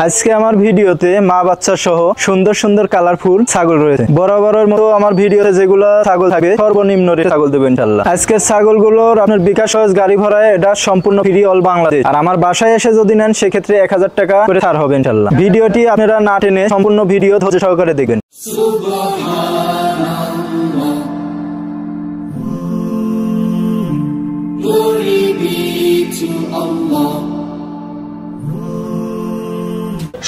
আজকে আমার ভিডিওতে মা বাচ্চা সহ সুন্দর সুন্দর কালারফুল ছাগল রয়েছে। বরাবরের মতো আমার ভিডিওতে যেগুলো ছাগল থাকবে সর্বনিম্ন রেটে ছাগল দেবেন ইনশাআল্লাহ। আজকের ছাগলগুলোর আপনার বিকাশ সহজ গাড়ি ভাড়ায় এটা সম্পূর্ণ ফ্রি অল বাংলাদেশ। আর আমার বাসায় এসে যদি নেন সেক্ষেত্রে 1000 টাকা করে ছাড় হবে ইনশাআল্লাহ। ভিডিওটি আপনারা না টেনে সম্পূর্ণ ভিডিও ধৈর্য সহকারে দেখবেন। Glory be to Allah.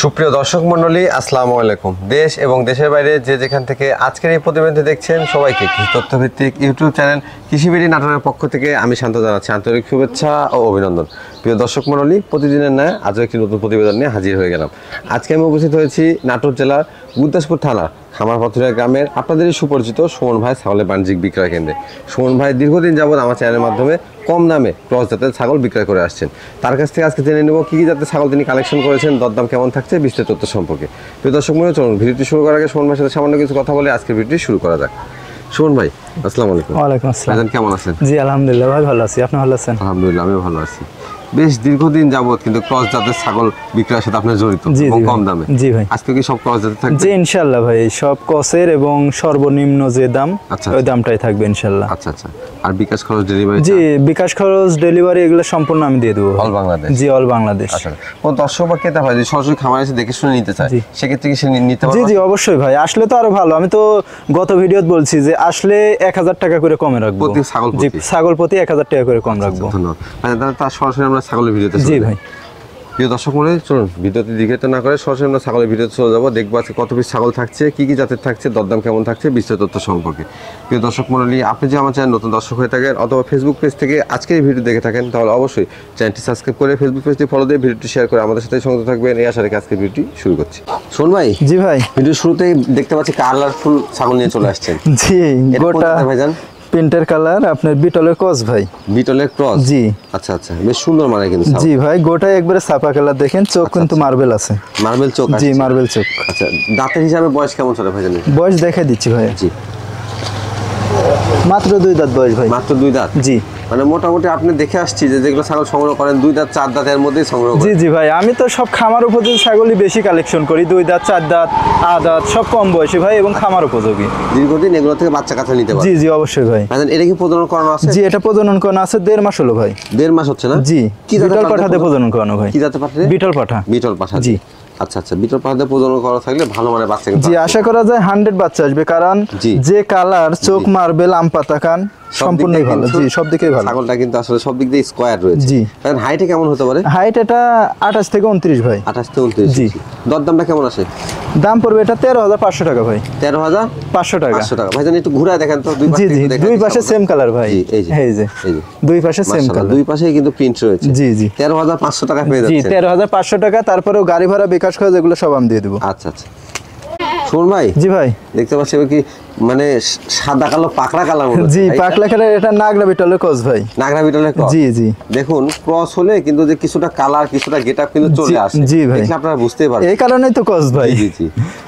সুপ্রিয় দর্শক মণ্ডলী, আসসালামু আলাইকুম। দেশ এবং দেশের বাইরে যে যেখান থেকে আজকের এই প্রতিবেদনটি দেখছেন সবাইকে কৃষি তথ্যভিত্তিক ইউটিউব চ্যানেল কৃষিবিড়ি নাটোরের পক্ষ থেকে আমি শান্ত জানাচ্ছি আন্তরিক শুভেচ্ছা ও অভিনন্দন। প্রিয় দর্শক মণ্ডলী, প্রতিদিনের ন্যায় আজও একটি নতুন প্রতিবেদন নিয়ে হাজির হয়ে গেলাম। আজকে আমি উপস্থিত হয়েছি নাটোর জেলার গুরদাসপুর থানা খামারপাথুরিয়া গ্রামের আপনাদেরই সুপরিচিত সুমন ভাই ছাগলের বাণিজ্যিক বিক্রয় কেন্দ্রে। সুমন ভাই দীর্ঘদিন যাবৎ আমার চ্যানেলের মাধ্যমে কম দামে ক্রস জাতের ছাগল বিক্রয় করে আসছেন। তার কাছ থেকে আজকে জেনে নেব কী কী জাতের ছাগল তিনি কালেকশন করেছেন, দরদাম কেমন থাকছে, বিস্তারিত তথ্য সম্পর্কে। প্রিয় দর্শক মণ্ডলী, চলুন ভিডিওটি শুরু করার আগে সুমন ভাইয়ের সাথে সামান্য কিছু কথা বলে আজকের ভিডিওটি শুরু করা যাক। সুমন ভাই, আসসালামু আলাইকুম। ওয়ালাইকুম আসসালাম। কেমন আছেন? জি আলহামদুলিল্লাহ ভাই, ভালো আছি। আপনি ভালো আছেন? আলহামদুলিল্লাহ, আমিও ভালো আছি। বেশ দীর্ঘদিন যাবত কিন্তু ক্রস জাতের ছাগল বিক্রয়ের সাথে আপনার জড়িত এবং কম দামে। জি ভাই। আজকে কি সব ক্রস জাতের থাকবে? জি ইনশাআল্লাহ ভাই, সব ক্রসের এবং সর্বনিম্ন যে দাম ওই দামটাই থাকবে ইনশাআল্লাহ। আচ্ছা আচ্ছা। আর বিকাশ খরচ ডেলিভারি? জি বিকাশ খরচ ডেলিভারি এগুলো সম্পূর্ণ আমি দিয়ে দেবো অল বাংলাদেশ। জি অল বাংলাদেশ। আচ্ছা, কোন দর্শক বা ক্রেতা ভাই যদি সরাসরি খামারে এসে দেখে শুনে নিতে চায় সেক্ষেত্রে কি সে নিতে পারবে? জি জি অবশ্যই ভাই, আসলে তো আরো ভালো। আমি তো গত ভিডিওতে বলছি যে আসলে 1000 টাকা করে কমে রাখবো প্রতি ছাগল জি, ছাগল প্রতি 1000 টাকা করে কম রাখবো। ধন্যবাদ। মানে তার সরাসরি আমরা ছাগলের ভিডিওতে জি ভাই। প্রিয় দর্শক মণ্ডলী, চলুন ভিডিওতে দীর্ঘায়িত না করে সরাসরি আমরা ছাগলের ভিডিওতে চলে যাবো। দেখবো আজকে কত পিস ছাগল থাকছে, কী কী জাতের থাকছে, দরদাম কেমন থাকছে, বিস্তারিত তথ্য সম্পর্কে। প্রিয় দর্শক মণ্ডলী, আপনি যে আমার চ্যানেল নতুন দর্শক হয়ে থাকেন অথবা ফেসবুক পেজ থেকে আজকের এই ভিডিও দেখে থাকেন তাহলে অবশ্যই চ্যানেলটি সাবস্ক্রাইব করে ফেসবুক পেজটি ফলো দিয়ে ভিডিওটি শেয়ার করে আমাদের সাথে সংযুক্ত থাকবেন। এই আশা রেখে আজকের ভিডিওটি শুরু করছি। শোন ভাই। জি ভাই। ভিডিও শুরুতেই দেখতে পাচ্ছি কালারফুল ছাগল নিয়ে চলে আসছেন। জি গোটা ভাইজান প্রিন্টের কালার আপনার বিটলের ক্রস ভাই। বিটলের ক্রস? জি। আচ্ছা আচ্ছা, বেশ সুন্দর মানে কিন্তু। জি ভাই, গোটাই একবারে ছাপা কালার, দেখেন চোখ কিন্তু মার্বেল আছে। মার্বেল চোখ? জি মার্বেল চোখ। আচ্ছা, দাঁতের হিসাবে বয়স কেমন চলে ভাইজান? বয়স দেখাই দিচ্ছি ভাই। জি, মাত্র 2 দাঁত বয়স ভাই। মাত্র 2 দাঁত? জি। মানে মোটামুটি আপনি দেখে আসছি যে যেগুলো ছাগল সংগ্রহ করেন 2 দাঁত 4 দাঁতের মধ্যেই সংগ্রহ করেন। জি জি ভাই, আমি তো সব খামার উপযোগী ছাগলই বেশি কালেকশন করি। 2 দাঁত 4 দাঁত 8 দাঁত সব কম বয়সী ভাই এবং খামার উপযোগী। দীর্ঘদিন এগুলো থেকে বাচ্চা কাচ্চা নিতে পারবে? জি জি অবশ্যই ভাই। এটা কি প্রজনন করানো আছে? জি এটা প্রজনন করানো আছে, 1.5 মাস হলো ভাই। 1.5 মাস হচ্ছে না? জি। কি বিটল পাঠাতে প্রজনন করানো ভাই? কি জাতের পাঠা? বিটল পাঠা। বিটল পাঠা? জি। আচ্ছা আচ্ছা, বিটল পাঠাতে প্রজনন করা থাকলে ভালো মানে বাচ্চা কিন্তু। জি আশা করা যায় 100 বাচ্চা আসবে, কারণ যে কালার, চোখ মার্বেল, আম পাতা কান সম্পূর্ণই ভালো। জি সব দিকেই ভালো। ছাগলটা কিন্তু আসলে সব দিক দিয়ে স্কয়ার রয়েছে। জি। কারণ হাইটে কেমন হতে পারে? হাইট এটা 28 থেকে 29 ভাই। 28 থেকে 29? জি। দরদামটা কেমন আসে? দাম পড়বে এটা 13,500 টাকা ভাই। 13,500 টাকা? 500 টাকা। ভাইজান একটু ঘুরায় দেখেন তো দুই পাশে। জি জি দুই পাশে সেম কালার ভাই। এই যে এই যে দুই পাশে সেম কালার, দুই পাশেই কিন্তু প্রিন্ট রয়েছে। জি জি 13,500 টাকা পেয়ে যাচ্ছে। জি 13,500 টাকা, তারপরেও গাড়ি ভাড়া বিকাশ খরচ এগুলো সব আমি দিয়ে দেব। আচ্ছা আচ্ছা। শুন ভাই। জি ভাই। দেখতে পাচ্ছি কি মানে সাদা কালো পাকড়া কালার মতো? জি পাকড়া কালার, এটা নাগরা বিটলের ক্রস ভাই। নাগরা বিটলের ক্রস? জি জি। দেখুন ক্রস হলে কিন্তু যে কিছুটা কালার কিছুটা গেটআপ কিন্তু চলে আসে। জি ভাই, দেখলে আপনারা বুঝতেই পারবেন। এই কারণেই তো ক্রস ভাই। জি জি।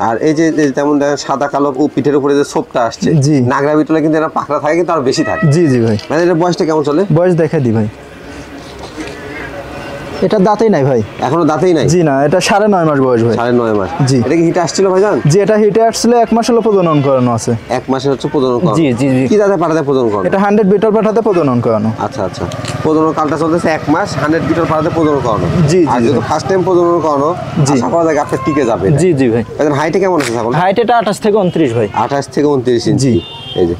আর এই যে যেমন দেখেন সাদা কালো পিঠের উপরে যে ছোপটা আসছে, নাগরা বিটলে কিন্তু এটা পাকড়া থাকে কিন্তু আরো বেশি থাকে। জি জি ভাই। মানে এর বয়সটা কেমন চলে? বয়স দেখা দি ভাই। এটা দাঁতেই নাই ভাই। এখনো দাঁতেই নাই? জি না, এটা 9.5 মাস বয়স ভাই। 9.5 মাস? জি। এটা কি হিটে আসছিল ভাইজান? জি এটা হিটে আসছিল, 1 মাস হলো প্রজনন করানো আছে। 1 মাসের হচ্ছে প্রজনন করানো? জি জি। কি দাঁতে পাঠাতে প্রজনন করানো? এটা 100 বিটল পাঠাতে প্রজনন করানো। আচ্ছা আচ্ছা। প্রজনন কালটা চলতেছে 1 মাস, 100 বিটল পাঠাতে প্রজনন করানো? জি জি। আর যেহেতু ফার্স্ট টাইম প্রজনন করানো, আশা করা যায় আপনি টিকে যাবে। জি জি ভাই। ভাইজান হাইটে কেমন আছে ছাগল? হাইট এটা 28 থেকে 29 ভাই। 28 থেকে 29 ইঞ্চি? জি। এই যে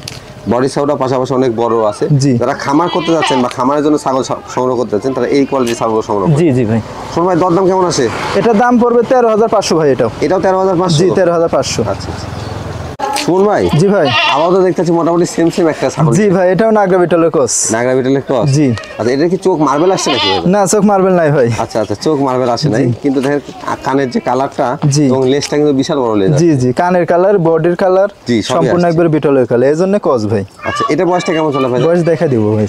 বডি সাউটা পাশাপাশি অনেক বড় আছে। যারা খামার করতে যাচ্ছেন বা খামারের জন্য ছাগল সংগ্রহ করতে যাচ্ছেন তারা এই কোয়ালিটির ছাগল সংগ্রহ করুন। জি জি ভাই। শুনুন ভাই, দরদাম কেমন আছে? এটার দাম পড়বে 13,500 ভাই। এটাও 13,500? জি 13,500। আচ্ছা আচ্ছা। শুনুন ভাই। জি ভাই। আপাতত দেখতেছি মোটামুটি সেম সেম একটা ছাগল। জি ভাই, এটাও নাগরা বিটলের ক্রস। নাগরা বিটলের ক্রস? জি। আচ্ছা, এটা কি চোখ মার্বেল আসছে নাকি? না চোখ মার্বেল নাই ভাই। আচ্ছা আচ্ছা, চোখ মার্বেল আসে নাই, কিন্তু দেখেন কানের যে কালারটা এবং লেজটা কিন্তু বিশাল বড় লেজ। জি জি, কানের কালার, বডির কালার সম্পূর্ণ একবার বিটলের কালার, এজন্য ক্রস ভাই। আচ্ছা, এটা বয়সটা কেমন চলে ভাই? বয়স দেখা দিব ভাই,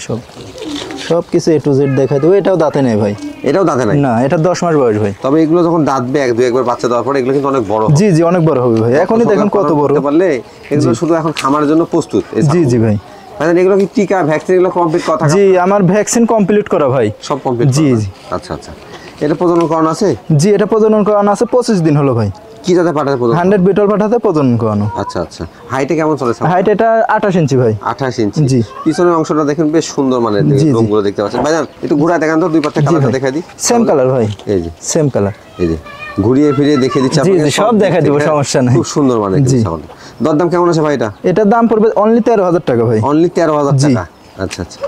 সব কিছু A to Z দেখা দেবো। এটাও দাঁতে নেই ভাই। এটাও দাঁতে নাই? না, এটা 10 মাস বয়স ভাই। তবে এগুলো যখন দাঁতবে একবার বাচ্চা দেওয়ার পর এগুলো কিন্তু অনেক বড় হবে। জি জি অনেক বড় হবে ভাই। এখনই দেখেন কত বড় হতে পারলে এগুলো শুধু এখন খামারের জন্য প্রস্তুত। জি জি ভাই। মানে এগুলো কি টিকা ভ্যাকসিন এগুলো কমপ্লিট কথা? জি আমার ভ্যাকসিন কমপ্লিট করা ভাই, সব কমপ্লিট? জি জি। আচ্ছা আচ্ছা। এটা প্রজনন করানো আছে? জি, এটা প্রজনন করানো আছে 25 দিন হলো ভাই। কি জাতে পাঠাতে প্রজনন? 100 বিটল পাঠাতে প্রজনন করানো। আচ্ছা আচ্ছা, হাইটে কেমন চলে? হাইট এটা 28 ইঞ্চি ভাই। 28 ইঞ্চি। জি। পিছনের অংশটা দেখেন বেশ সুন্দর মানের, জি, জি। রংগুলো দেখতে পাচ্ছেন ভাইজান। একটু ঘুরায় দেখান তো, দুই পাশে কালারটা দেখাই দিই। সেম কালার ভাই, এই যে সেম কালার। এই যে ঘুরিয়ে ফিরিয়ে দেখিয়ে দিচ্ছি জি, আপনাকে, জি, সব দেখাই দিব, দেখে সমস্যা নাই। খুব সুন্দর মানের জি। ছাগলটা। দরদাম কেমন আছে ভাই এটা? এটার দাম পড়বে অনলি 13,000 টাকা ভাই। অনলি 13,000 জি। টাকা। আচ্ছা আচ্ছা,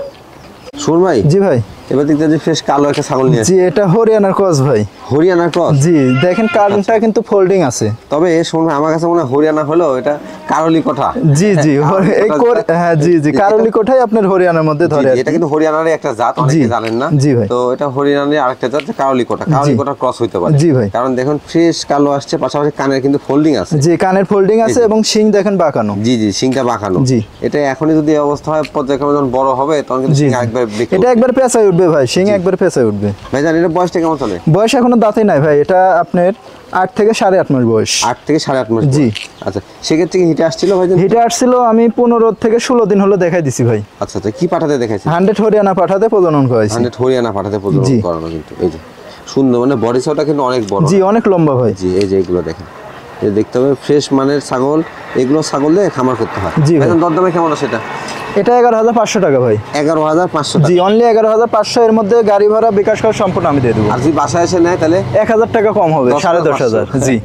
শুন ভাই, জি ভাই। এবার দেখতে যে ফ্রেশ কালো একটা ছাগল নিয়ে জি, এটা হরিয়ানার ক্রস ভাই। হরিয়ানা ক্রস। জি, দেখেন কার্ডটা কিন্তু ফোল্ডিং আছে। তবে শুন ভাই, আমার কাছে মনে হয় হরিয়ানা হলেও এটা কারলি কোঠা। জি জি, হ্যাঁ জি জি, কারলি কোঠাই আপনার হরিয়ানার মধ্যে ধরে আর কি। এটা কিন্তু হরিয়ানারই একটা জাত, অনেকে জানেন না। জি ভাই। তো এটা হরিয়ানারই আরেকটা জাত, কারলি কোঠা। কারলি কোঠা ক্রস হইতে পারে। জি ভাই। কারণ দেখুন ফ্রেশ কালো আসছে, পাশাপাশি কানের কিন্তু ফোল্ডিং আছে। জি, কানের ফোল্ডিং আছে এবং শিং দেখেন বাঁকানো। জি জি, শিংটা বাঁকানো। জি। এটা এখনই যদি এই অবস্থা হয়, পর্যায়ক্রমে যখন বড় হবে তখন কিন্তু জি, শিং একবার বেঁকে এটা একবার পেঁচায় উঠবে ভাই, শিং একবার পেঁচায় উঠবে। ভাই জান, এটা বয়সটা কেমন চলে? বয়স এখনো দাঁতই নাই ভাই, এটা আপনার 8 থেকে 8.5 মাস বয়স। 8 থেকে 8.5 মাস। জি। আচ্ছা, সেক্ষেত্রে কি হিটে আসছিল ভাই? হিটে আসছিল, আমি 15 থেকে 16 দিন হলো দেখাই দিছি ভাই। আচ্ছা আচ্ছা, কি পাঠাতে দেখাইছে? 100 হরিয়ানা পাঠাতে প্রজনন করাইছি। 100 হরিয়ানা পাঠাতে প্রজনন জি। করানো, কিন্তু এই যে সুন্দর, মানে বডি সাইজটা কিন্তু অনেক বড়। জি, অনেক লম্বা ভাই। জি, এই যে এগুলো দেখেন, এই দেখতে হবে ফ্রেশ মানের ছাগল, এগুলো ছাগল দিয়ে খামার করতে হয়। জি ভাই। এখন দরদামে কেমন আছে এটা? এটা 11,500 টাকা ভাই। 11,500 জি, টাকা। অনলি 11,500, এর মধ্যে গাড়ি ভাড়া বিকাশ করা সম্পূর্ণ আমি দিয়ে দেবো। আর যদি বাসায় এসে নেয় তাহলে 1,000 টাকা কম হবে, 10,500 10,500। জি।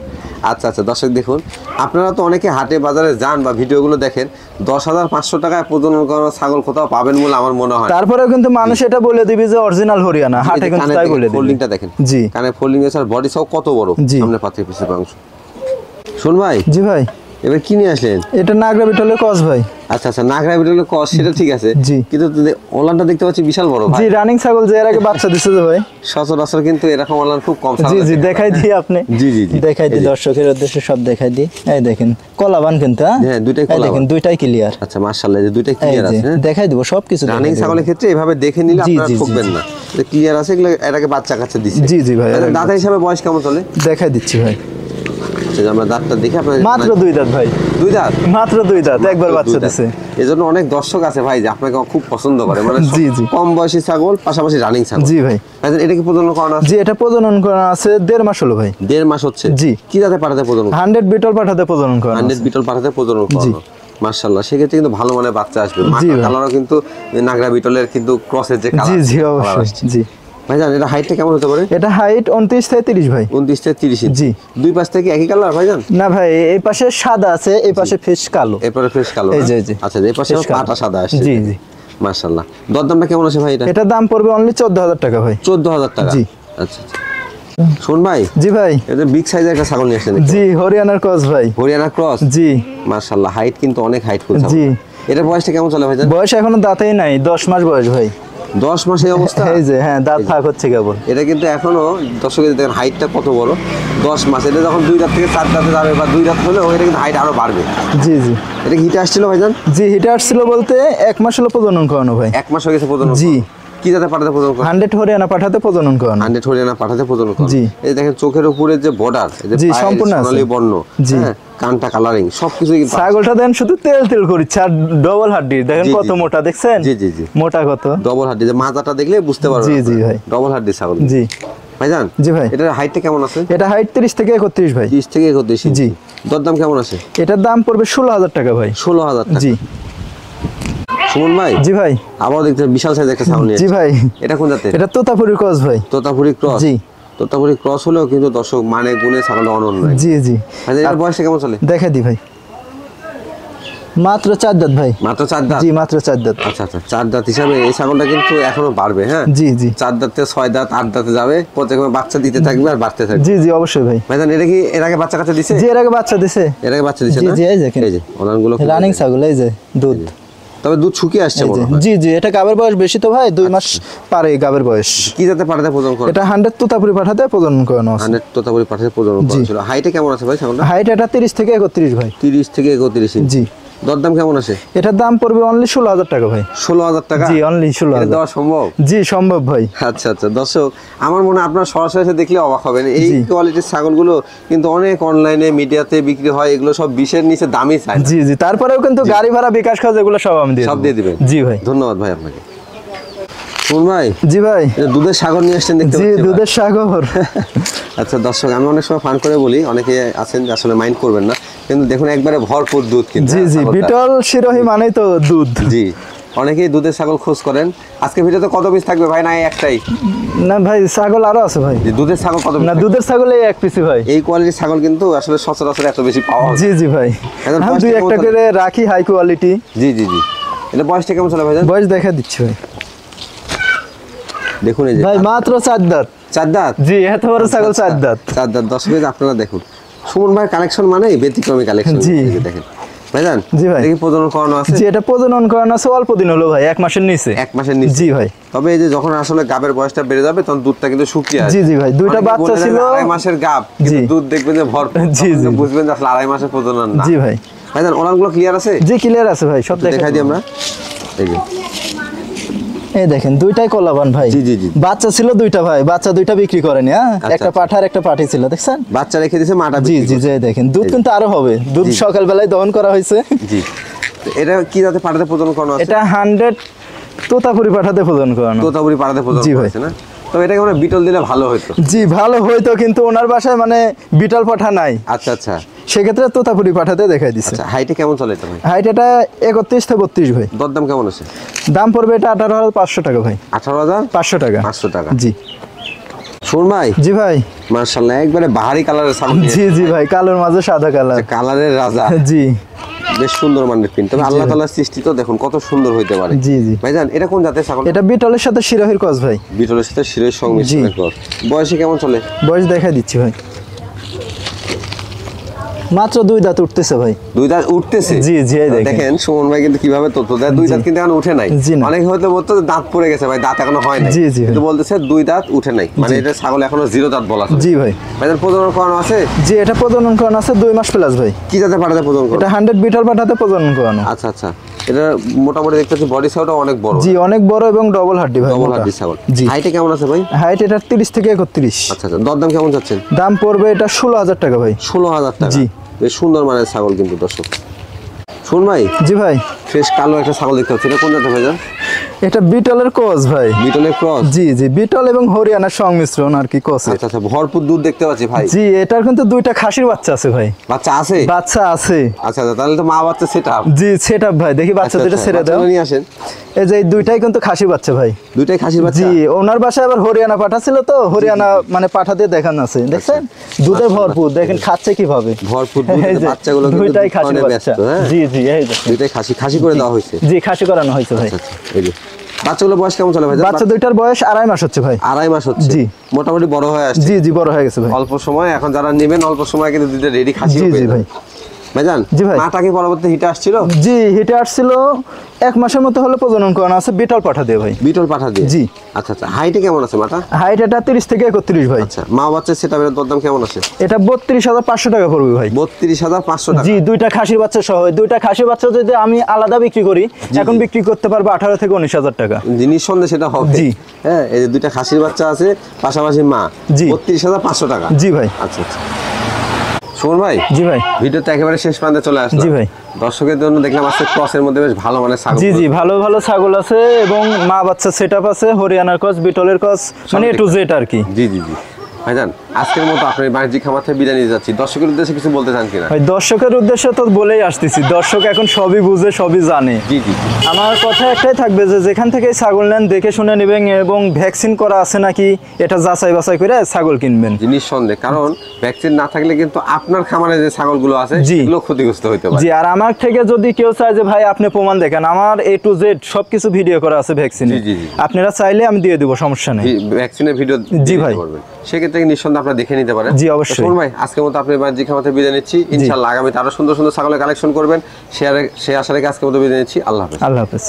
আচ্ছা আচ্ছা, দর্শক দেখুন, আপনারা তো অনেকে হাটে বাজারে যান বা ভিডিওগুলো দেখেন, 10,500 টাকায় প্রজনন করানো ছাগল কোথাও পাবেন বলে আমার মনে হয়। তারপরেও কিন্তু মানুষ এটা বলে দিবে যে অরিজিনাল হরিয়ানা, হাটে কিন্তু তাই বলে দিবে। ফোল্ডিংটা দেখেন। জি। কানে ফোল্ডিং এর আর বডি সব কত বড়, জি। সামনে পাত্রে পিছের অংশ। শুন ভাই, জি ভাই। এবার কি নিয়ে আসলেন? এটা নাগরা বিটলের ক্রস ভাই। আচ্ছা আচ্ছা, নাগরা বিটলের ক্রস, সেটা ঠিক আছে। জি। কিন্তু ওলানটা দেখতে পাচ্ছি বিশাল বড় ভাই। জি, রানিং ছাগল যে এর আগে বাচ্চা দিছে যে ভাই। সচরাচর কিন্তু এরকম ওলান খুব কম। জি জি, দেখাই দিই আপনি। জি জি জি, দেখাই দিই দর্শকের উদ্দেশ্যে, সব দেখাই দিই। এই দেখেন কলাবান কিন্তু, হ্যাঁ, দুইটাই এই কলাবান। দেখেন দুইটাই ক্লিয়ার। আচ্ছা, মাশাআল্লাহ, এই দুইটা এই ক্লিয়ার যে আছে। হ্যাঁ, দেখাই দিব সবকিছু। রানিং ছাগলের ক্ষেত্রে এভাবে দেখে নিলে জি, আপনারা জি, জি, ঠকবেন জি। না। ক্লিয়ার আছে, এগুলো এটাকে বাচ্চা কাচ্চা দিচ্ছে। জি জি ভাই, আচ্ছা, দাঁত হিসাবে বয়স কেমন চলে? দেখাই দিচ্ছি ভাই। আচ্ছা, আমরা দাঁতটা দেখে আপনার মাত্র 2 দাঁত ভাই, দুই দাঁত। মাত্র 2 দাঁত, একবার বাচ্চা দিছে। এজন্য অনেক দর্শক আছে ভাই যে আপনাকে খুব পছন্দ করে, মানে জি, জি। কম বয়সী ছাগল, পাশাপাশি রানিং ছাগল। জি ভাই। আচ্ছা, এটা কি প্রজনন করানো আছে? জি, এটা প্রজনন করা আছে 1.5 মাস হলো ভাই। 1.5 মাস হচ্ছে। জি। কি জাতে পাঠাতে প্রজনন? 100 বিটল পাঠাতে প্রজনন করা 100 বিটল পাঠাতে প্রজনন করানো। মাশাআল্লাহ, সেক্ষেত্রে কিন্তু ভালো মানের বাচ্চা আসবে। জি মাথা ভাই। কালারও কিন্তু নাগরা বিটলের কিন্তু ক্রসের যে কালার। জি জি, অবশ্যই। জি ভাই জান, এটা হাইটটা কেমন হতে পারে? এটা হাইট 29 থেকে 30 ভাই। 29 থেকে 30 ইঞ্চি। জি। দুই পাশ থেকে একই কালার ভাই জান? না ভাই, এই পাশে সাদা আছে, এই পাশে ফেস কালো। এরপরে ফ্রেশ কালো। এই না? যে, জি। আচ্ছা, এই পাশে ফ্রেশ কালো। পাটা সাদা আসছে। জি জি। মাশাআল্লাহ, দরদামটা কেমন আছে ভাই এটা? এটার দাম পড়বে অনলি 14,000 টাকা ভাই। 14,000 টাকা। জি। আচ্ছা আচ্ছা, শুন ভাই, জি ভাই। এটা বিগ সাইজের একটা ছাগল নিয়ে আসলেন দেখতে। জি, হরিয়ানার ক্রস ভাই। হরিয়ানা ক্রস। জি মাশাআল্লাহ, হাইট কিন্তু অনেক হাইট করছে। জি। এটার বয়সটা কেমন চলে ভাই জান? বয়স এখনো দাঁতেই নাই, 10 মাস বয়স ভাই। 10 মাস এই অবস্থা। এই যে, হ্যাঁ, দাঁত ফাঁক হচ্ছে কেবল। এটা কিন্তু এখনো দর্শকের দেখেন হাইটটা কত বড়, 10 মাস। এটা যখন 2 দাঁত থেকে 4 দাঁতে যাবে বা 2 দাঁত হলে এটা কিন্তু হাইট আরো বাড়বে। জি জি। এটা কি হিটে আসছিল ভাইজান? জি, হিটে আসছিল বলতে 1 মাস হলো প্রজনন করানো ভাই। 1 মাস হয়ে গেছে প্রজনন। জি। কি জাতে পাঠাতে প্রজনন করা? 100 হরিয়ানা পাঠাতে প্রজনন করানো। 100 হরিয়ানা পাঠাতে প্রজনন করা। জি। এই দেখেন চোখের উপরে যে বর্ডার, এই যে জি, পায়ের সম্পূর্ণ আছে। সোনালী বর্ণ, জি। হ্যাঁ, কানটা কালারিং, সবকিছুই কিন্তু ছাগলটা দেন শুধু তেল তেল করিচ্ছে, আর ডবল হাড্ডি দেখেন জি, কত জি। মোটা, দেখছেন? জি, জি, জি। মোটা কত। ডবল হাড্ডি, যে মাথাটা দেখলে বুঝতে পারবেন। জি, জি ভাই। ডবল হাড্ডি ছাগল। জি ভাইজান, জি ভাই। এটার হাইটটা কেমন আছে? এটা হাইট 30 থেকে 31 ভাই। 30 থেকে 31 ইঞ্চি। জি। দরদাম কেমন আছে? এটার দাম পড়বে 16,000 টাকা ভাই। 16,000 টাকা। জি সুমন ভাই, জি ভাই। আবার দেখতে বিশাল সাইজ একটা ছাগল নিয়ে জি ভাই। এটা কোন জাতের? এটা তোতাপুরি ক্রস ভাই। তোতাপুরি ক্রস। জি। তোতাপুরি ক্রস হলেও কিন্তু দর্শক মানে গুণে ছাগলটা অনন্য। জি জি। আচ্ছা, এর বয়সটা কেমন চলে? দেখা দি ভাই, মাত্র 4 দাঁত ভাই। মাত্র 4 দাঁত। জি, মাত্র 4 দাঁত। আচ্ছা আচ্ছা, 4 দাঁত হিসাবে এই ছাগলটা কিন্তু এখনো বাড়বে। হ্যাঁ, জি জি। 4 দাঁতে 6 দাঁত 8 দাঁতে যাবে, প্রত্যেকবার বাচ্চা দিতে থাকবে আর বাড়তে থাকবে। জি জি, অবশ্যই ভাই। ভাইজান, এটা কি এর আগে বাচ্চা কাচ্চা দিছে? জি, এর আগে বাচ্চা দিছে। এর আগে বাচ্চা দিছে জি, না? জি, এই দেখেন। এই যে ওলানগুলো কিন্তু রানিং দেখেন। ছাগল, এই যে দুধ। তবে দুধ শুকিয়ে আসছে এই যে, মনে হয়। জি জি, এটা গাবের বয়স বেশি তো ভাই, 2 মাস পারে গাবের বয়স। কি জাতে পাঠাতে প্রজনন করে? এটা 100 তোতাপুরি পাঠাতে প্রজনন করানো আছে। 100 তোতাপুরি পাঠাতে প্রজনন জি। করেছিল। হাইটে কেমন আছে ভাই ছাগলটা? হাইট এটা 30 থেকে 31 ভাই। 30 থেকে 31 ইঞ্চি। জি। দরদাম কেমন আছে? এটার দাম পড়বে অনলি 16,000 টাকা ভাই। 16,000 টাকা। জি, অনলি এটা 16,000। দেওয়া সম্ভব? জি, সম্ভব ভাই। আচ্ছা আচ্ছা, দর্শক আমার মনে হয় আপনারা সরাসরি এসে দেখলে অবাক হবেন। এই জি। কোয়ালিটির ছাগলগুলো কিন্তু অনেক অনলাইনে মিডিয়াতে বিক্রি হয়, এগুলো সব 20-এর নিচে দামই চায় না। জি জি, তারপরেও কিন্তু গাড়ি ভাড়া বিকাশ খরচ এগুলো সব আমি দিয়ে সব দেব। দিয়ে দিবেন? জি ভাই। ধন্যবাদ ভাই আপনাকে। শুন ভাই, জি ভাই। এটা দুধের সাগর নিয়ে আসছেন দেখতে জি পাচ্ছি। দুধের সাগর। আচ্ছা দর্শক, আমি অনেক সময় ফান করে বলি, অনেকে আছেন যে আসলে মাইন্ড করবেন না, কিন্তু দেখুন একবারে ভরপুর দুধ কিন্তু। জি জি, ছাগলটা। বিটল শিরোহী মানেই তো দুধ। জি, অনেকেই দুধের ছাগল খোঁজ করেন। আজকে ভিডিওতে কত পিস থাকবে ভাই? না এই একটাই? না ভাই, ছাগল আরো আছে ভাই। যে দুধের ছাগল কত piece না থাকবে? দুধের ছাগল এই এক পিসি ভাই। এই কোয়ালিটির ছাগল কিন্তু আসলে সচরাচর এত বেশি পাওয়া যায় না। জি জি ভাই, এখন আমি বয়সটা দুই কেমন একটা চলে? করে রাখি হাই কোয়ালিটি। জি জি জি, এটা বয়সটা কেমন চলে ভাইজান? বয়স দেখা দিচ্ছি ভাই। দেখুন এই যে ভাই মাত্র 4 দাঁত। 4 দাঁত। জি, এত বড় ছাগল 4 দাঁত। 4 দাঁত। দর্শক আপনারা দেখুন, সুমন ভাই কালেকশন মানে ব্যতিক্রমী কালেকশন। জি। দেখেন ভাইজান, জি ভাই। দেখি প্রজনন করানো আছে। জি, এটা প্রজনন করানো আছে অল্প দিন হলো ভাই, 1 মাসের নিচে। 1 মাসের নিচে। জি ভাই। তবে এই যে যখন আসলে গাবের বয়সটা বেড়ে যাবে তখন দুধটা কিন্তু শুকিয়ে আসবে। জি জি ভাই, দুইটা অনেকে বাচ্চা বলে যে ছিল। 2.5 মাসের গাব, কিন্তু জি। দুধ দেখবেন যে ভরপুর। জি, তখন জি। বুঝবেন যে আসলে 2.5 মাসের প্রজনন না। জি ভাই। ভাইজান ওলানগুলো ক্লিয়ার আছে? জি ক্লিয়ার আছে ভাই, সব দেখাই দিই আমরা। এই যে এই দেখেন দুইটাই কলাবান ভাই। জি, জি, জি। বাচ্চা ছিল দুইটা ভাই, বাচ্চা দুইটা বিক্রি করেনি। হ্যাঁ, আচ্ছা, একটা পাঠা আর একটা পাঠি ছিল, দেখছেন? বাচ্চা রেখে দিয়েছে, মাটা জি বিক্রি জি করছে। জি, দেখেন দুধ কিন্তু আরো হবে। দুধ জি। সকালবেলায় দহন করা হয়েছে। জি, তো এটা কি জাতে পাঠাতে প্রজনন করানো আছে? এটা 100 তোতাপুরি পাঠাতে প্রদান করানো। তোতাপুরি পাঠাতে প্রজনন জি করা ভাই। আছে না? তবে এটাকে আমরা বিটল দিলে ভালো হতো। জি ভালো হইতো, কিন্তু ওনার বাসায় মানে বিটল পাঠা নাই, আচ্ছা আচ্ছা সেক্ষেত্রে তোতাপুরি পাঠাতে দেখাই দিছে। আচ্ছা, হাইটে কেমন চলে এটা ভাই? হাইট এটা 31 থেকে 32 ভাই। দরদাম কেমন আছে? দাম পড়বে এটা 18,500 টাকা ভাই। 18,500 টাকা। 500 টাকা। জি শুন ভাই, জি ভাই। মাশাআল্লাহ একবারে বাহারি কালারের ছাগল নিয়ে জি জি ভাই, কালোর মাঝে সাদা কালার। কালারের রাজা। জি বেশ সুন্দর মানের প্রিন্ট। তবে আল্লাহ তাআলার সৃষ্টি তো দেখুন কত সুন্দর হইতে পারে। জি জি। ভাইজান এটা কোন জাতের ছাগল? এটা বিটলের সাথে শিরোহির ক্রস ভাই। বিটলের সাথে শিরোর সংমিশ্রণের জি। ক্রস। বয়সে কেমন চলে? বয়স দেখাই দিচ্ছি ভাই, মাত্র 2 দাঁত উঠতেছে ভাই। 2 দাঁত উঠতেছে। জি, জি, এই দেখেন। দেখেন সুমন ভাই কিন্তু কিভাবে তথ্য দেয়। 2 দাঁত কিন্তু এখন উঠে নাই। জি না। অনেকে হয়তো বলতো যে দাঁত পড়ে গেছে ভাই, দাঁত এখনো হয় নাই। জি, জি ভাই। কিন্তু বলতেছে 2 দাঁত উঠে নাই, মানে এটা ছাগল এখনো 0 দাঁত বলা চলে। জি ভাই। ভাইজান প্রজনন করানো আছে? জি, এটা প্রজনন করানো আছে 2 মাস প্লাস ভাই। কি জাতে পাঠাতে প্রজনন করানো? এটা 100 বিটল পাঠাতে প্রজনন করানো। আচ্ছা আচ্ছা, এটা মোটামুটি দেখতে পাচ্ছি বডি সাইজটা অনেক বড়। জি অনেক বড় এবং ডবল হাড্ডি ভাই। ডবল মোটা। হাড্ডি ছাগল। জি। হাইটে কেমন আছে ভাই? হাইট এটা 30 থেকে 31। আচ্ছা আচ্ছা, দরদাম কেমন চাচ্ছেন? দাম পড়বে এটা 16,000 টাকা ভাই। 16,000 টাকা। জি। বেশ সুন্দর মানের ছাগল কিন্তু দর্শক। শুন ভাই, জি ভাই। ফ্রেশ কালো একটা ছাগল দেখতে পাচ্ছি, এটা কোন জাতের ভাইজান? এটা বিটলের ক্রস ভাই। বিটলের ক্রস। জি জি, বিটল এবং হরিয়ানার সংমিশ্রণ আর কি ক্রস। আচ্ছা আচ্ছা, ভরপুর দুধ দেখতে পাচ্ছি ভাই। জি, এটার কিন্তু 2টা খাসির বাচ্চা আছে ভাই। বাচ্চা আছে? বাচ্চা আছে। আচ্ছা আচ্ছা, তাহলে তো মা বাচ্চা সেটআপ। জি সেটআপ ভাই, দেখি বাচ্চা দুটো ছেড়ে দাও। নিয়ে আসেন। এই যে এই 2টাই কিন্তু খাসি বাচ্চা ভাই। 2টাই খাসির বাচ্চা। জি, ওনার বাসায় আবার হরিয়ানা পাঠা ছিল তো, হরিয়ানা মানে পাঠা দিয়ে দেখানো আছে, দেখছেন? দুধে ভরপুর, দেখেন খাচ্ছে কিভাবে। ভরপুর দুধ, এই যে, বাচ্চাগুলো কিন্তু 2টাই দুধ খাসি খাওয়ানোয় বাচ্চা। ব্যস্ত, হ্যাঁ? জি জি, এই যে 2টাই খাসি করে দেওয়া হয়েছে। জি, খাসি করানো হয়েছে ভাই। আচ্ছা আচ্ছা, এই যে বাচ্চাগুলো বয়স কেমন চলে ভাই? বাচ্চা 2টার বয়স 2.5 মাস হচ্ছে ভাই। 2.5 মাস হচ্ছে। জি। মোটামুটি বড় হয়ে আসছে। জি জি, বড় হয়ে গেছে ভাই। অল্প সময়, এখন যারা নেবেন অল্প সময় কিন্তু দুধটা রেডি খাসি জি হবে। জি ভাই। ভাইজান, জি ভাই। মাটা কি পরবর্তী হিটে আসছিল? জি, হিটে আসছিল 1 মাসের মতো হলো প্রজনন করানো আছে বিটল পাঠা দিয়ে ভাই। বিটল পাঠা দিয়ে? জি। আচ্ছা আচ্ছা, হাইটে কেমন আছে মাটা? হাইট এটা 30 থেকে 31 ভাই। আচ্ছা, মা বাচ্চার সেটআপের দরদাম কেমন আছে? এটা 32,500 টাকা পড়বে ভাই। 32,500 টাকা। জি, 2টা খাসির বাচ্চা সহ। 2টা খাসির বাচ্চা যদি আমি আলাদা বিক্রি করি, এখন বিক্রি করতে পারবো 18 থেকে 19,000 টাকা। নিঃসন্দেহে সেটা হবে। জি। হ্যাঁ, এই যে 2টা খাসির বাচ্চা আছে, পাশাপাশি মা। জি। 32,500 টাকা। জি ভাই। আচ্ছা আচ্ছা। সুমন ভাই, জি ভাই। ভিডিওতে একেবারে শেষ প্রান্তে চলে আসলাম। জি ভাই। দর্শকের জন্য দেখলাম আজকে ক্রসের মধ্যে বেশ ভালো মানের ছাগল। জি জি, ভালো ভালো ছাগল আছে এবং মা বাচ্চা সেটআপ আছে, হরিয়ানার ক্রস, বিটলের ক্রস, মানে A to Z আর কি। জি জি জি। ভাইজান, আজকের মতো আপনার বাণিজ্যিক খামার থেকে বিদায় নিয়ে যাচ্ছি। দর্শকের উদ্দেশ্যে কিছু বলতে চান কিনা? ভাই দর্শকের উদ্দেশ্যে তো বলেই আসতেছি, দর্শক এখন সবই বুঝে, সবই জানে। জি জি। আমার কথা একটাই থাকবে যে যেখান থেকে ছাগল নেন দেখে শুনে নেবেন এবং ভ্যাকসিন করা আছে নাকি এটা যাচাই বাছাই করে ছাগল কিনবেন। নিঃসন্দেহে, কারণ ভ্যাকসিন না থাকলে কিন্তু আপনার খামারে যে ছাগলগুলো আছে জি। সেগুলো ক্ষতিগ্রস্ত হতে পারে। জি, আর আমার থেকে যদি কেউ চায় যে ভাই আপনি প্রমাণ দেখেন, আমার A to Z সবকিছু ভিডিও করা আছে ভ্যাকসিনে। জি, জি, জি। আপনারা চাইলে আমি দিয়ে দেবো, সমস্যা নেই। ভ্যাকসিনের ভিডিও জি ভাই। সেক্ষেত্রে নিঃসন্দেহে আপনারা দেখে নিতে পারেন। জি, অবশ্যই। শুনুন ভাই, আজকের মতো আপনি বাণিজ্যিক খামার থেকে বিদায় নিচ্ছি। ইনশাআল্লাহ আগামীতে আরো সুন্দর সুন্দর ছাগলের কালেকশন করবেন। সে আশা রেখে আজকের মতো বিদায় নিচ্ছি। আল্লাহ হাফেজ। আল্লাহ হাফেজ।